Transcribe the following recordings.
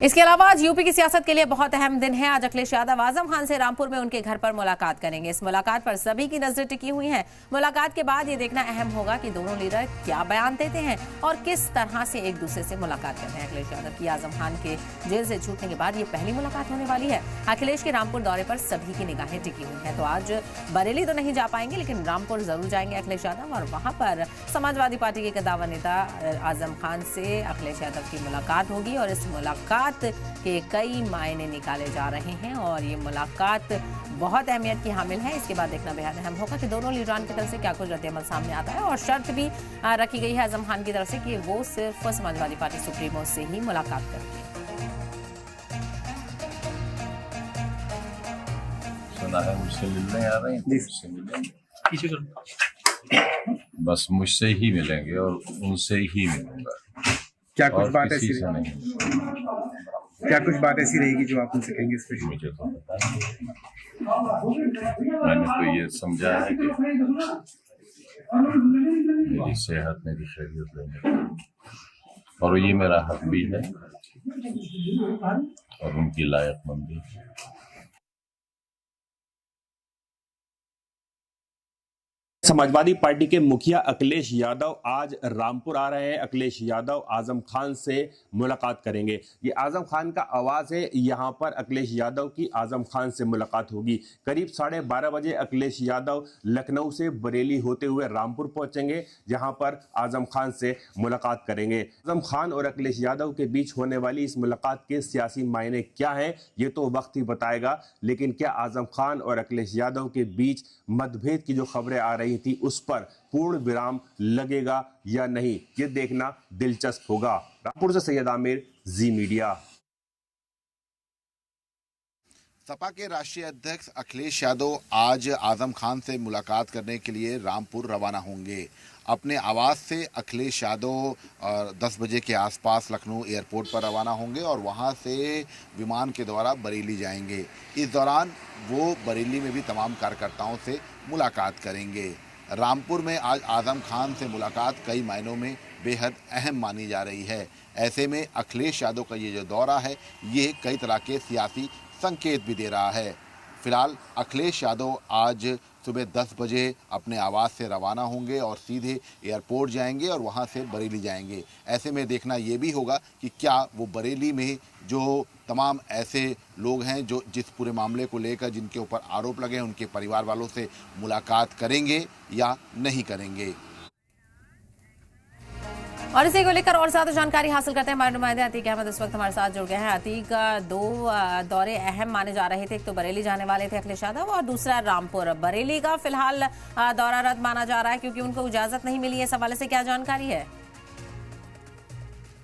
इसके अलावा आज यूपी की सियासत के लिए बहुत अहम दिन है। आज अखिलेश यादव आजम खान से रामपुर में उनके घर पर मुलाकात करेंगे। इस मुलाकात पर सभी की नजर टिकी हुई है। मुलाकात के बाद ये देखना अहम होगा कि दोनों लीडर क्या बयान देते हैं और किस तरह से एक दूसरे से मुलाकात करते हैं। अखिलेश यादव की आजम खान के जेल से छूटने के बाद ये पहली मुलाकात होने वाली है। अखिलेश के रामपुर दौरे पर सभी की निगाहें टिकी हुई है। तो आज बरेली तो नहीं जा पाएंगे, लेकिन रामपुर जरूर जाएंगे अखिलेश यादव और वहां पर समाजवादी पार्टी के कद्दावर नेता आजम खान से अखिलेश यादव की मुलाकात होगी और इस मुलाकात के कई मायने निकाले जा रहे हैं और ये मुलाकात बहुत अहमियत की हामिल है। इसके बाद देखना बेहद अहम होगा कि दोनों लीडरान की तरफ से क्या कुछ रद्द-ए-अमल सामने आता है और शर्त भी रखी गई है आजम खान की तरफ से कि वो सिर्फ समाजवादी पार्टी सुप्रीमो से ही मुलाकात करेंगे। सुना है मुझसे मिलने आ रहे हैं, मुझसे मिलेंगे, बस मुझसे ही मिलेंगे और उनसे ही मिलूंगा। क्या कुछ बात ऐसी नहीं, क्या कुछ बात ऐसी रहेगी जो आप उनसे कहेंगे स्पेशल? मुझे तो पता नहीं। मैंने तो ये समझा है कि मेरी सेहत, मेरी खैरियत लेने और ये मेरा हक भी है और उनकी लायकमंदी। समाजवादी पार्टी के मुखिया अखिलेश यादव आज रामपुर आ रहे हैं। अखिलेश यादव आजम खान से मुलाकात करेंगे। ये आजम खान का आवाज है, यहाँ पर अखिलेश यादव की आजम खान से मुलाकात होगी। करीब 12:30 बजे अखिलेश यादव लखनऊ से बरेली होते हुए रामपुर पहुंचेंगे, जहां पर आजम खान से मुलाकात करेंगे। आजम खान और अखिलेश यादव के बीच होने वाली इस मुलाकात के सियासी मायने क्या हैं, ये तो वक्त ही बताएगा। लेकिन क्या आजम खान और अखिलेश यादव के बीच मतभेद की जो खबरें आ रही थी उस पर पूर्ण विराम लगेगा या नहीं, ये देखना दिलचस्प होगा। रामपुर से सैयद आमिर, जी मीडिया। सपा के राष्ट्रीय अध्यक्ष अखिलेश यादव आज आजम खान से मुलाकात करने के लिए रामपुर रवाना होंगे। अपने आवास से अखिलेश यादव 10 बजे के आसपास लखनऊ एयरपोर्ट पर रवाना होंगे और वहां से विमान के द्वारा बरेली जाएंगे। इस दौरान वो बरेली में भी तमाम कार्यकर्ताओं से मुलाकात करेंगे। रामपुर में आज आजम खान से मुलाकात कई मायनों में बेहद अहम मानी जा रही है। ऐसे में अखिलेश यादव का ये जो दौरा है, ये कई तरह के सियासी संकेत भी दे रहा है। फिलहाल अखिलेश यादव आज सुबह 10 बजे अपने आवास से रवाना होंगे और सीधे एयरपोर्ट जाएंगे और वहां से बरेली जाएंगे। ऐसे में देखना ये भी होगा कि क्या वो बरेली में जो तमाम ऐसे लोग हैं जो जिस पूरे मामले को लेकर जिनके ऊपर आरोप लगे हैं, उनके परिवार वालों से मुलाकात करेंगे या नहीं करेंगे। और इसी को लेकर और ज्यादा जानकारी हासिल करते हैं हमारे नुमाइंदे अतीक अहमद इस वक्त हमारे साथ जुड़ गए हैं। अतीक, दो दौरे अहम माने जा रहे थे, एक तो बरेली जाने वाले थे अखिलेश यादव और दूसरा रामपुर। बरेली का फिलहाल दौरा रद्द माना जा रहा है क्योंकि उनको इजाजत नहीं मिली है। इस हवाले से क्या जानकारी है?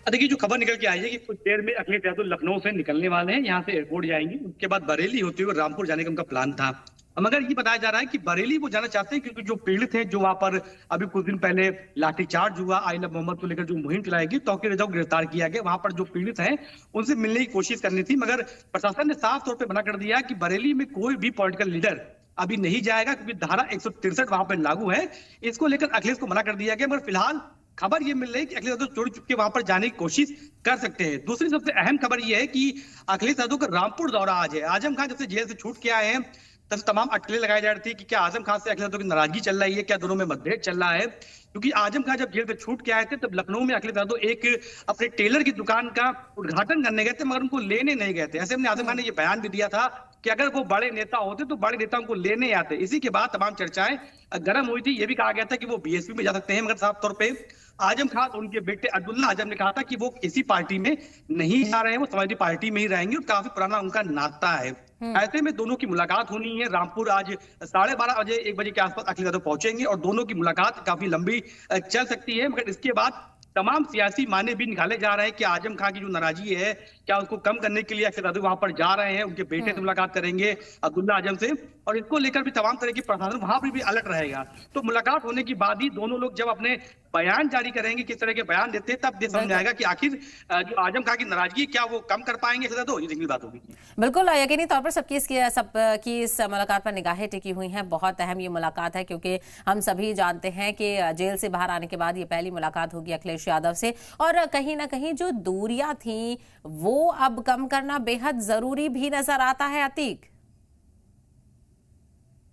देखिए, जो खबर निकल के आई है कि कुछ देर में अखिलेश यादव लखनऊ से निकलने वाले हैं, यहाँ से एयरपोर्ट जाएंगे, उसके बाद बरेली होते हुए रामपुर जाने का उनका प्लान था। मगर ये बताया जा रहा है कि बरेली वो जाना चाहते हैं क्योंकि जो पीड़ित हैं, जो वहां पर अभी कुछ दिन पहले लाठीचार्ज हुआ, आई लव मोहम्मद को लेकर जो मुहिम चलाई गई, तौकीर रजा को गिरफ्तार किया गया, वहां पर जो पीड़ित हैं उनसे मिलने की कोशिश करनी थी। मगर प्रशासन ने साफ तौर पर मना कर दिया कि बरेली में कोई भी पॉलिटिकल लीडर अभी नहीं जाएगा क्योंकि धारा 163 वहां पर लागू है। इसको लेकर अखिलेश को मना कर दिया गया। मगर फिलहाल खबर ये मिल रही है कि अखिलेश यादव चोरी चुपके वहां पर जाने की कोशिश कर सकते हैं। दूसरी सबसे अहम खबर यह है कि अखिलेश यादव का रामपुर दौरा आज है। आजम खान जब से जेल से छूट के आए हैं तब तमाम अटकलें लगाई जा रही थी कि क्या आजम खान से अखिलेश यादव की नाराजगी चल रही है, क्या दोनों में मतभेद चल रहा है। क्योंकि आजम खान जब जेल से छूट के आए थे तब लखनऊ में अखिलेश यादव एक अपने टेलर की दुकान का उद्घाटन करने गए थे, मगर उनको लेने नहीं गए थे। ऐसे में आजम खान ने यह बयान भी दिया था कि अगर वो बड़े नेता होते तो बड़े नेताओं को लेने आते। इसी के बाद तमाम चर्चाएं गर्म हुई थी। यह भी कहा गया था कि वो बीएसपी में जा सकते हैं, मगर साफ तौर पर आजम खान और उनके बेटे अब्दुल्ला आजम ने कहा था कि वो किसी पार्टी में नहीं जा रहे हैं, वो समाजवादी पार्टी में ही रहेंगे और काफी पुराना उनका नाता है। ऐसे में दोनों की मुलाकात होनी है। रामपुर आज 12:30 बजे 1 बजे के आसपास अखिलेश यादव पहुंचेंगे और दोनों की मुलाकात काफी लंबी चल सकती है। मगर इसके बाद तमाम सियासी माने भी निकाले जा रहे हैं कि आजम खान की जो नाराजगी है, क्या उसको कम करने के लिए अखिलेश यादव वहां पर जा रहे हैं, उनके बेटे से मुलाकात करेंगे अब्दुल्ला आजम से, और इसको लेकर भी तमाम तरह की प्रशासन वहां पर भी अलर्ट रहेगा। तो मुलाकात होने के बाद ही दोनों लोग जब अपने बयान जारी करेंगे, किस तरह के बयान देते हैं, तब ये समझ में आएगा कि आखिर जो आजम खान की नाराजगी क्या वो कम कर पाएंगे, तो ये देखने की बात होगी। बिल्कुल यकीनी तौर पर सबकी इस मुलाकात पर निगाहें टिकी हुई हैं। बहुत अहम ये मुलाकात है क्योंकि हम सभी जानते हैं कि जेल से बाहर आने के बाद ये पहली मुलाकात होगी अखिलेश यादव से, और कहीं ना कहीं जो दूरियां थी वो अब कम करना बेहद जरूरी भी नजर आता है। अतीक,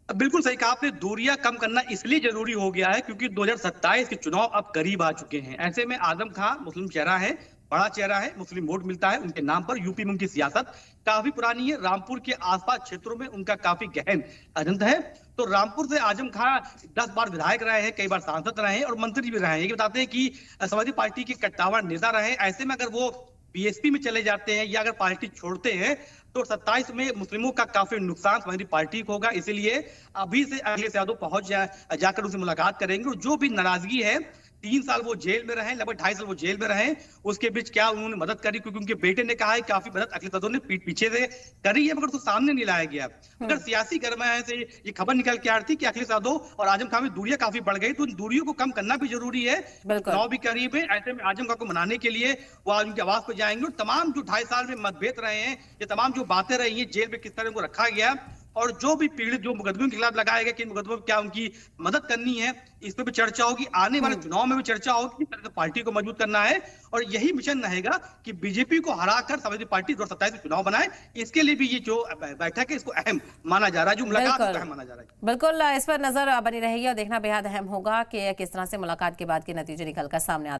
बिल्कुल सही कहा आपने, दूरियां कम करना इसलिए जरूरी हो गया है क्योंकि 2027 के चुनाव अब करीब आ चुके हैं। ऐसे में आजम खान मुस्लिम चेहरा है, बड़ा चेहरा है, मुस्लिम वोट मिलता है उनके नाम पर। यूपी में उनकी सियासत काफी पुरानी है, रामपुर के आसपास क्षेत्रों में उनका काफी गहन अजंत है। तो रामपुर से आजम खान 10 बार विधायक रहे हैं, कई बार सांसद रहे हैं और मंत्री भी रहे हैं। ये बताते हैं कि समाजवादी पार्टी के कट्टावर नेता रहे। ऐसे में अगर वो बीएसपी में चले जाते हैं या अगर पार्टी छोड़ते हैं तो 27 में मुस्लिमों का काफी नुकसान समाजवादी पार्टी को होगा। इसीलिए अभी से अखिलेश यादव पहुंच जाकर उनसे मुलाकात करेंगे और जो भी नाराजगी है, 3 साल वो जेल में रहे, लगभग 2.5 साल वो जेल में रहे, उसके बीच क्या उन्होंने मदद करी, क्योंकि उनके बेटे ने कहा है काफी मदद अखिलेश यादव ने पीछे से करी है, मगर तो सामने नहीं लाया गया। अगर सियासी गरमाए से ये खबर निकल के आ रही थी कि अखिलेश यादव और आजम खान में दूरियां काफी बढ़ गई, तो उन दूरियों को कम करना भी जरूरी है। चुनाव भी करीब है, ऐसे में आजम खान को मनाने के लिए वो आज उनके आवास पर जाएंगे और तमाम जो 2.5 साल में मतभेद रहे हैं, ये तमाम जो बातें रही हैं, जेल में किस तरह को रखा गया और जो भी पीड़ित जो मुकदमे के खिलाफ लगाए गए, कि मुकदमों में क्या उनकी मदद करनी है, इस पर भी चर्चा होगी। आने वाले चुनाव में भी चर्चा होगी कि पार्टी को मजबूत करना है और यही मिशन रहेगा कि बीजेपी को हराकर समाजवादी पार्टी 2027 में चुनाव बनाए। इसके लिए भी ये जो बैठक है इसको अहम माना जा रहा है, जो मुलाकात अहम माना जा रहा है। बिल्कुल इस पर नजर बनी रहेगी और देखना बेहद अहम होगा कि किस तरह से मुलाकात के बाद के नतीजे निकलकर सामने आते